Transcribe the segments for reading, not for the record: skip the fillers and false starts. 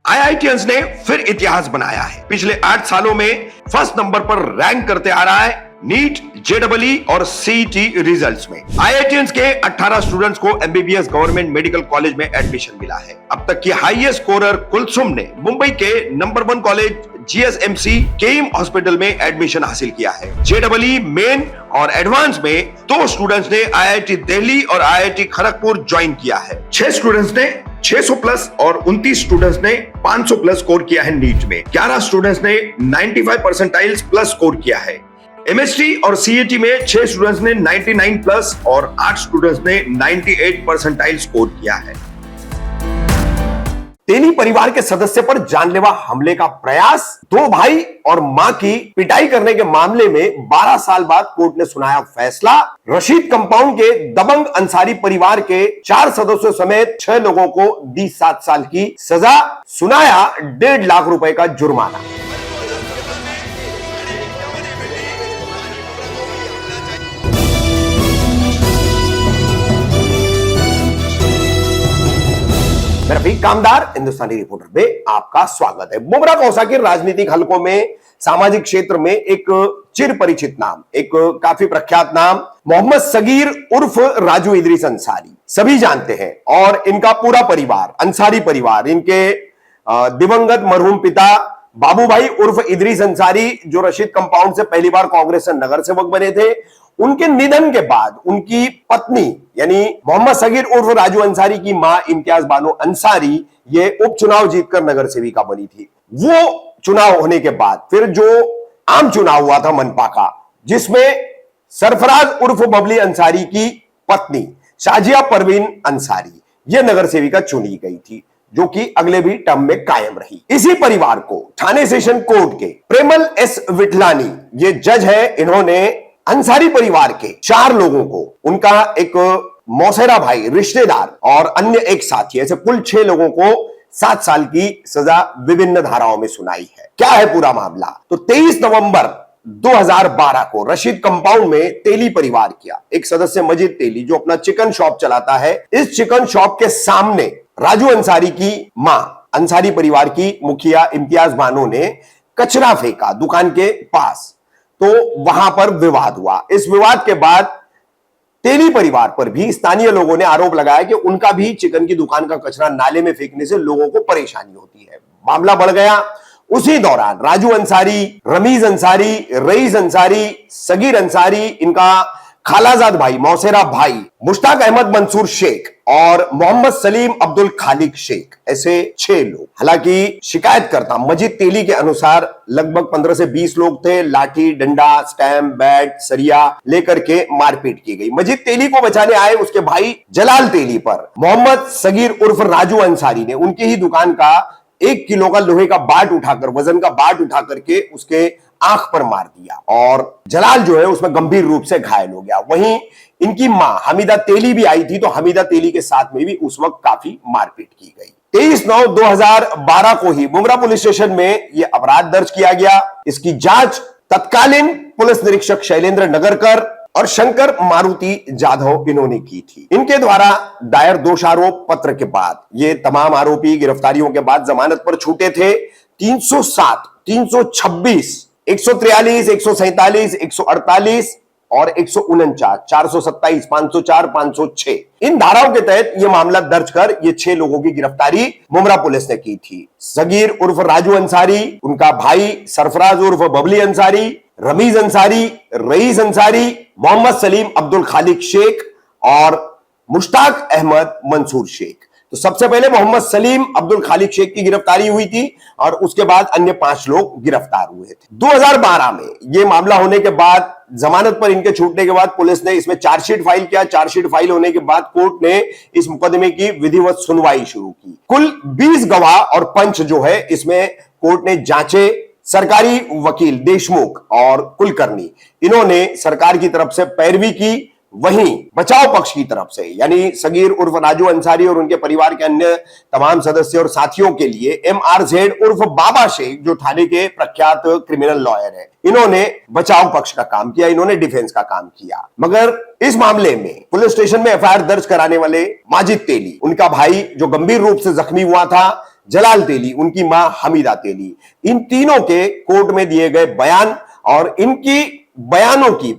IITians ने फिर इतिहास बनाया है। पिछले 8 सालों में फर्स्ट नंबर पर रैंक करते आ रहा है नीट, जेडबलई और सीईटी रिजल्ट्स में। आईआईटियंस के 18 स्टूडेंट्स को एमबीबीएस गवर्नमेंट मेडिकल कॉलेज में एडमिशन मिला है। अब तक की हाईएस्ट स्कोरर कुलसुम ने मुंबई के नंबर 1 कॉलेज जीएसएमसी केम हॉस्पिटल में एडमिशन हासिल किया है। जेडबलई मेन और एडवांस में 2 स्टूडेंट्स ने आईआईटी दिल्ली और आईआईटी खड़गपुर ज्वाइन किया है। 6 स्टूडेंट्स ने 600 प्लस और 29 स्टूडेंट्स ने 500 प्लस स्कोर किया है नीट में। 11 स्टूडेंट्स ने 95 परसेंटाइल्स प्लस स्कोर किया है। एमएसटी और सीईटी में 6 स्टूडेंट्स ने 99 प्लस और 8 स्टूडेंट्स ने 98 परसेंटाइल स्कोर किया है। तेली परिवार के सदस्य पर जानलेवा हमले का प्रयास, 2 भाई और मां की पिटाई करने के मामले में 12 साल बाद कोर्ट ने सुनाया फैसला। रशीद कंपाउंड के दबंग अंसारी परिवार के 4 सदस्यों समेत 6 लोगों को दी 7 साल की सजा, सुनाया 1.5 लाख रुपए का जुर्माना। मैं रफीक कामदार हिंदुस्तानी रिपोर्टर में आपका स्वागत है। बुमरा कौसा के राजनीतिक हलकों में, सामाजिक क्षेत्र में एक चिर परिचित नाम, एक काफी प्रख्यात नाम मोहम्मद सगीर उर्फ राजू इदरीस अंसारी सभी जानते हैं। और इनका पूरा परिवार, अंसारी परिवार, इनके दिवंगत मरहूम पिता बाबू भाई उर्फ इदरीस अंसारी, जो रशीद कंपाउंड से पहली बार कांग्रेस से नगर सेवक बने थे, उनके निधन के बाद उनकी पत्नी यानी मोहम्मद सगीर उर्फ राजू अंसारी की मां इम्तियाज बानो अंसारी ये उपचुनाव जीतकर नगर सेविका बनी थी। वो चुनाव होने के बाद फिर जो आम चुनाव हुआ था मनपा का, जिसमें सरफराज उर्फ बबली अंसारी की पत्नी शाजिया परवीन अंसारी ये नगर सेविका चुनी गई थी, जो कि अगले भी टर्म में कायम रही। इसी परिवार को ठाणे सेशन कोर्ट के प्रेमल एस विठलानी ये जज है, इन्होंने अंसारी परिवार के 4 लोगों को, उनका एक मौसेरा भाई, रिश्तेदार और अन्य एक साथी, ऐसे कुल 6 लोगों को 7 साल की सजा विभिन्न धाराओं में सुनाई है। क्या है पूरा मामला? तो 23 नवंबर 2012 को रशीद कंपाउंड में तेली परिवार किया एक सदस्य मजीद तेली, जो अपना चिकन शॉप चलाता है, इस चिकन शॉप के सामने राजू अंसारी की मां, अंसारी परिवार की मुखिया इम्तियाज बानो ने कचरा फेंका दुकान के पास, तो वहां पर विवाद हुआ। इस विवाद के बाद तेली परिवार पर भी स्थानीय लोगों ने आरोप लगाया कि उनका भी चिकन की दुकान का कचरा नाले में फेंकने से लोगों को परेशानी होती है। मामला बढ़ गया। उसी दौरान राजू अंसारी, रमीज अंसारी, रईस अंसारी, सगीर अंसारी, इनका खालाजाद भाई, मौसेरा भाई मुश्ताक अहमद मंसूर शेख और मोहम्मद सलीम अब्दुल खालिक शेख, ऐसे 6 लोग। हालांकि शिकायतकर्ता मजीद तेली के अनुसार लगभग 15 से 20 लोग थे। लाठी, डंडा, स्टैम्प, बैट, सरिया लेकर के मारपीट की गई। मजीद तेली को बचाने आए उसके भाई जलाल तेली पर मोहम्मद सगीर उर्फ राजू अंसारी ने उनकी ही दुकान का 1 किलो का लोहे का बाट उठाकर, वजन का बाट उठा करके उसके आंख पर मार दिया और जलाल जो है उसमें गंभीर रूप से घायल हो गया। वहीं इनकी मां हमीदा तेली भी आई थी, तो हमीदा तेली के साथ में भी उस वक्त काफी मारपीट की गई। 23/9/2012 को ही मुमरा पुलिस स्टेशन में यह अपराध दर्ज किया गया। इसकी जांच तत्कालीन पुलिस निरीक्षक शैलेंद्र नगरकर और शंकर मारुति जाधव इन्होंने की थी। इनके द्वारा दायर दोषारोप पत्र के बाद ये तमाम आरोपी गिरफ्तारियों के बाद जमानत पर छूटे थे। 307, 326, 143, 147, 148 और 149, 427, 504, 506 इन धाराओं के तहत यह मामला दर्ज कर ये 6 लोगों की गिरफ्तारी मुमरा पुलिस ने की थी। सगीर उर्फ राजू अंसारी, उनका भाई सरफराज उर्फ बबली अंसारी, रमीज अंसारी, रईस अंसारी, मोहम्मद सलीम अब्दुल खालिक शेख और मुश्ताक अहमद मंसूर शेख। तो सबसे पहले मोहम्मद सलीम अब्दुल खालिक शेख की गिरफ्तारी हुई थी और उसके बाद अन्य 5 लोग गिरफ्तार हुए थे। 2012 में यह मामला होने के बाद, जमानत पर इनके छूटने के बाद पुलिस ने इसमें चार्जशीट फाइल किया। चार्जशीट फाइल होने के बाद कोर्ट ने इस मुकदमे की विधिवत सुनवाई शुरू की। कुल 20 गवाह और पंच जो है इसमें कोर्ट ने जांचे। सरकारी वकील देशमुख और कुलकर्णी, इन्होंने सरकार की तरफ से पैरवी की। वहीं बचाव पक्ष की तरफ से यानी सगीर उर्फ राजू अंसारी और उनके परिवार के अन्य तमाम सदस्य और साथियों के लिए MRZ उर्फ बाबा शेख, जो थाने के प्रख्यात क्रिमिनल लॉयर है, इन्होंने बचाव पक्ष का काम किया, इन्होंने डिफेंस का काम किया। मगर इस मामले में पुलिस स्टेशन में FIR दर्ज कराने वाले माजिद तेली, उनका भाई जो गंभीर रूप से जख्मी हुआ था, जलाल तेली, उनकी मां हमीदा तेली, इन तीनों के कोर्ट में दिए गए बयान और इनकी बयानों की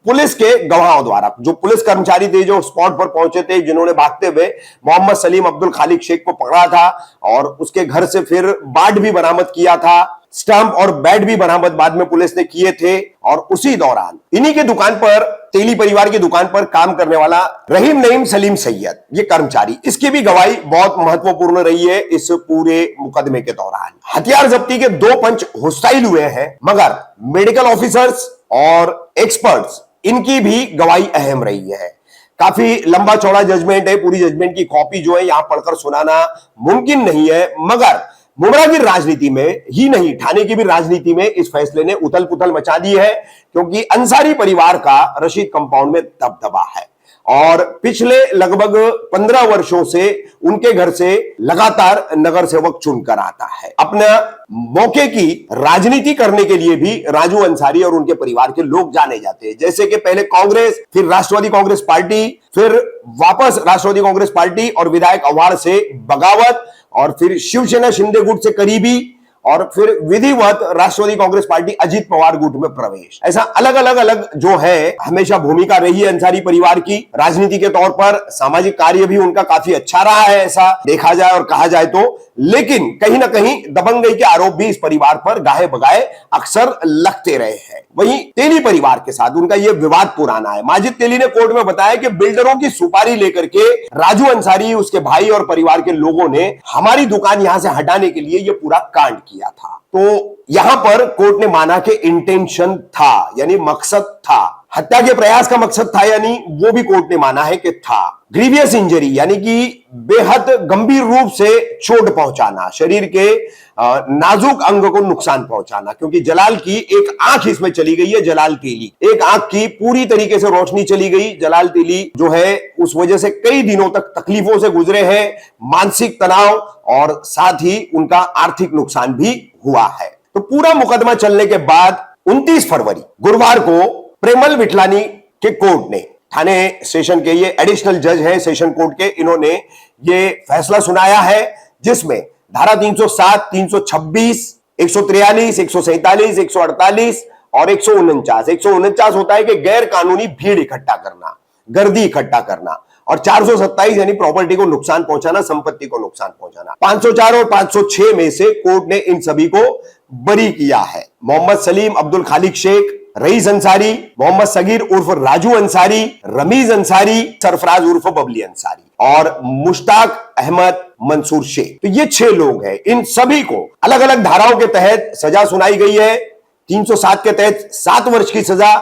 पुलिस के गवाहों द्वारा, जो पुलिस कर्मचारी थे जो स्पॉट पर पहुंचे थे, जिन्होंने भागते हुए मोहम्मद सलीम अब्दुल खालिक शेख को पकड़ा था और उसके घर से फिर बाट भी बरामद किया था, स्टंप और बैट भी बरामद बाद में पुलिस ने किए थे। और उसी दौरान इन्हीं के दुकान पर, तेली परिवार की दुकान पर काम करने वाला रहीम नईम सलीम सैयद, ये कर्मचारी, इसकी भी गवाही बहुत महत्वपूर्ण रही है इस पूरे मुकदमे के दौरान। हथियार जब्ती के 2 पंच होस्टाइल हुए हैं, मगर मेडिकल ऑफिसर्स और एक्सपर्ट्स, इनकी भी गवाही अहम रही है। काफी लंबा चौड़ा जजमेंट है, पूरी जजमेंट की कॉपी जो है यहां पढ़कर सुनाना मुमकिन नहीं है, मगर मुमरा की राजनीति में ही नहीं, ठाणे की भी राजनीति में इस फैसले ने उथल पुथल मचा दी है, क्योंकि अंसारी परिवार का रशीद कंपाउंड में दबदबा है और पिछले लगभग 15 वर्षों से उनके घर से लगातार नगर सेवक चुनकर आता है। अपना मौके की राजनीति करने के लिए भी राजू अंसारी और उनके परिवार के लोग जाने जाते हैं, जैसे कि पहले कांग्रेस, फिर राष्ट्रवादी कांग्रेस पार्टी, फिर वापस राष्ट्रवादी कांग्रेस पार्टी और विधायक अवार्ड से बगावत, और फिर शिवसेना शिंदे गुट से करीबी, और फिर विधिवत राष्ट्रवादी कांग्रेस पार्टी अजीत पवार गुट में प्रवेश। ऐसा अलग अलग जो है हमेशा भूमिका रही है अंसारी परिवार की राजनीति के तौर पर। सामाजिक कार्य भी उनका काफी अच्छा रहा है, ऐसा देखा जाए और कहा जाए तो। लेकिन कहीं ना कहीं दबंगई के आरोप भी इस परिवार पर गाहे बगाए अक्सर लगते रहे हैं। वहीं तेली परिवार के साथ उनका यह विवाद पुराना है। माजिद तेली ने कोर्ट में बताया कि बिल्डरों की सुपारी लेकर के राजू अंसारी, उसके भाई और परिवार के लोगों ने हमारी दुकान यहां से हटाने के लिए यह पूरा कांड किया था। तो यहां पर कोर्ट ने माना कि इंटेंशन था, यानी मकसद था, हत्या के प्रयास का मकसद था, यानी वो भी कोर्ट ने माना है कि था। ग्रीवियस इंजरी यानी कि बेहद गंभीर रूप से चोट पहुंचाना, शरीर के नाजुक अंग को नुकसान पहुंचाना, क्योंकि जलाल की एक आंख इसमें चली गई है, जलाल तेली, एक आंख की पूरी तरीके से रोशनी चली गई। जलाल तेली जो है उस वजह से कई दिनों तक तकलीफों से गुजरे हैं, मानसिक तनाव और साथ ही उनका आर्थिक नुकसान भी हुआ है। तो पूरा मुकदमा चलने के बाद 29 फरवरी गुरुवार को प्रेमल विठलानी के कोर्ट ने, ठाणे सेशन के ये एडिशनल जज हैं सेशन कोर्ट के, इन्होंने ये फैसला सुनाया है जिसमें धारा 307, 326, 143, 147, 148 और 149, 149 होता है कि गैर कानूनी भीड़ इकट्ठा करना, गर्दी इकट्ठा करना, और 427 यानी प्रॉपर्टी को नुकसान पहुंचाना, संपत्ति को नुकसान पहुंचाना। 504 और 506 में से कोर्ट ने इन सभी को बरी किया है। मोहम्मद सलीम अब्दुल खालिक शेख, रईस अंसारी, मोहम्मद सगीर उर्फ राजू अंसारी, रमीज अंसारी, सरफराज उर्फ बबली अंसारी और मुश्ताक अहमद मंसूर शेख, तो ये 6 लोग हैं। इन सभी को अलग अलग धाराओं के तहत सजा सुनाई गई है। 307 के तहत 7 वर्ष की सजा,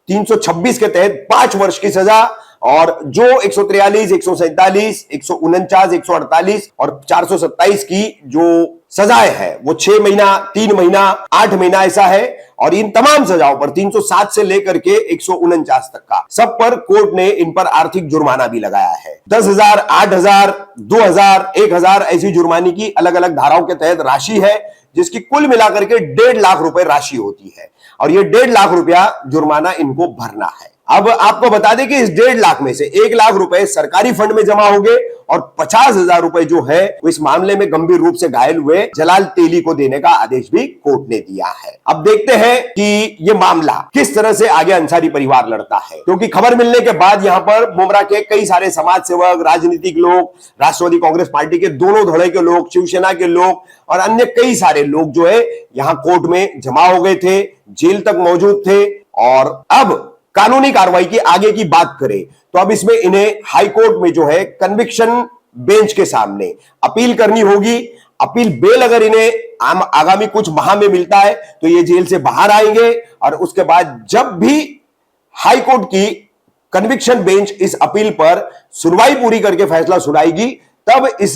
326 के तहत 5 वर्ष की सजा, और जो 143, 147, 149, 148 और 427 की जो सजाएं है वो 6 महीना, 3 महीना, 8 महीना ऐसा है। और इन तमाम सजाओं पर 307 से लेकर के 149 तक का सब पर कोर्ट ने इन पर आर्थिक जुर्माना भी लगाया है। 10,000, 8,000, 2,000, 1,000 ऐसी जुर्माने की अलग अलग धाराओं के तहत राशि है, जिसकी कुल मिलाकर के 1.5 लाख रुपए राशि होती है, और ये 1.5 लाख रुपया जुर्माना इनको भरना है। अब आपको बता दें कि इस 1.5 लाख में से 1 लाख रुपए सरकारी फंड में जमा होंगे और 50,000 रुपए जो है वो इस मामले में गंभीर रूप से घायल हुए जलाल तेली को देने का आदेश भी कोर्ट ने दिया है। अब देखते हैं कि ये मामला किस तरह से आगे अंसारी परिवार लड़ता है, क्योंकि खबर मिलने के बाद यहां पर मुमरा के कई सारे समाज सेवक, राजनीतिक लोग, राष्ट्रवादी कांग्रेस पार्टी के दोनों धड़े के लोग, शिवसेना के लोग और अन्य कई सारे लोग जो है यहां कोर्ट में जमा हो गए थे, जेल तक मौजूद थे। और अब कानूनी कार्रवाई की आगे की बात करें तो अब इसमें इन्हें हाई कोर्ट में जो है कन्विक्शन बेंच के सामने अपील करनी होगी। अपील बेल अगर इन्हें आगामी कुछ माह में मिलता है तो ये जेल से बाहर आएंगे, और उसके बाद जब भी हाई कोर्ट की कन्विक्शन बेंच इस अपील पर सुनवाई पूरी करके फैसला सुनाएगी, तब इस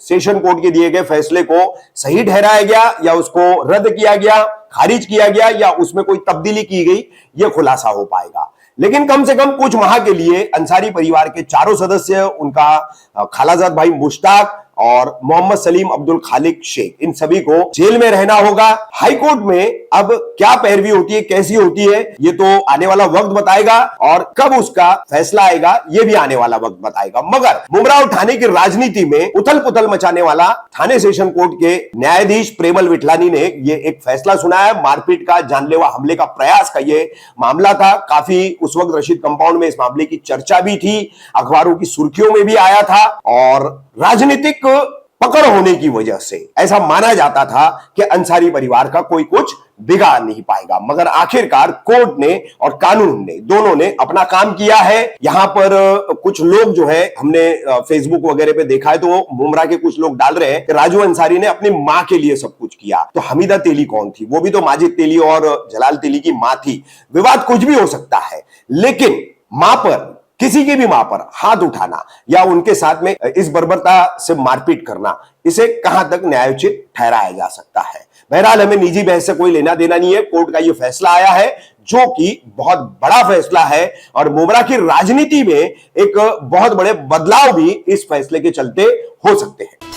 सेशन कोर्ट के दिए गए फैसले को सही ठहराया गया या उसको रद्द किया गया, खारिज किया गया या उसमें कोई तब्दीली की गई, यह खुलासा हो पाएगा। लेकिन कम से कम कुछ माह के लिए अंसारी परिवार के चारों सदस्य, उनका खालाजाद भाई मुश्ताक और मोहम्मद सलीम अब्दुल खालिक शेख, इन सभी को जेल में रहना होगा। हाईकोर्ट में अब क्या पैरवी होती है, कैसी होती है, ये तो आने वाला वक्त बताएगा और कब उसका फैसला आएगा ये भी आने वाला वक्त बताएगा। मगर मुमरा और ठाणे की राजनीति में उथल पुथल मचाने वाला ठाणे सेशन कोर्ट के न्यायाधीश प्रेमल विठलानी ने ये एक फैसला सुनाया। मारपीट का, जानलेवा हमले का प्रयास का ये मामला था। काफी उस वक्त रशीद कंपाउंड में इस मामले की चर्चा भी थी, अखबारों की सुर्खियों में भी आया था और राजनीतिक पकड़ होने की वजह से ऐसा माना जाता था कि अंसारी परिवार का कोई कुछ बिगाड़ नहीं पाएगा। मगर आखिरकार कोर्ट ने और कानून ने, दोनों ने अपना काम किया है। यहां पर कुछ लोग जो है, हमने फेसबुक वगैरह पे देखा है, तो मुमरा के कुछ लोग डाल रहे हैं कि राजू अंसारी ने अपनी मां के लिए सब कुछ किया। तो हमीदा तेली कौन थी? वो भी तो माजिद तेली और जलाल तेली की मां थी। विवाद कुछ भी हो सकता है, लेकिन मां पर, किसी की भी मां पर हाथ उठाना या उनके साथ में इस बर्बरता से मारपीट करना, इसे कहां तक न्यायोचित ठहराया जा सकता है? बहरहाल हमें निजी बहस से कोई लेना देना नहीं है। कोर्ट का यह फैसला आया है जो कि बहुत बड़ा फैसला है और मुमरा की राजनीति में एक बहुत बड़े बदलाव भी इस फैसले के चलते हो सकते हैं।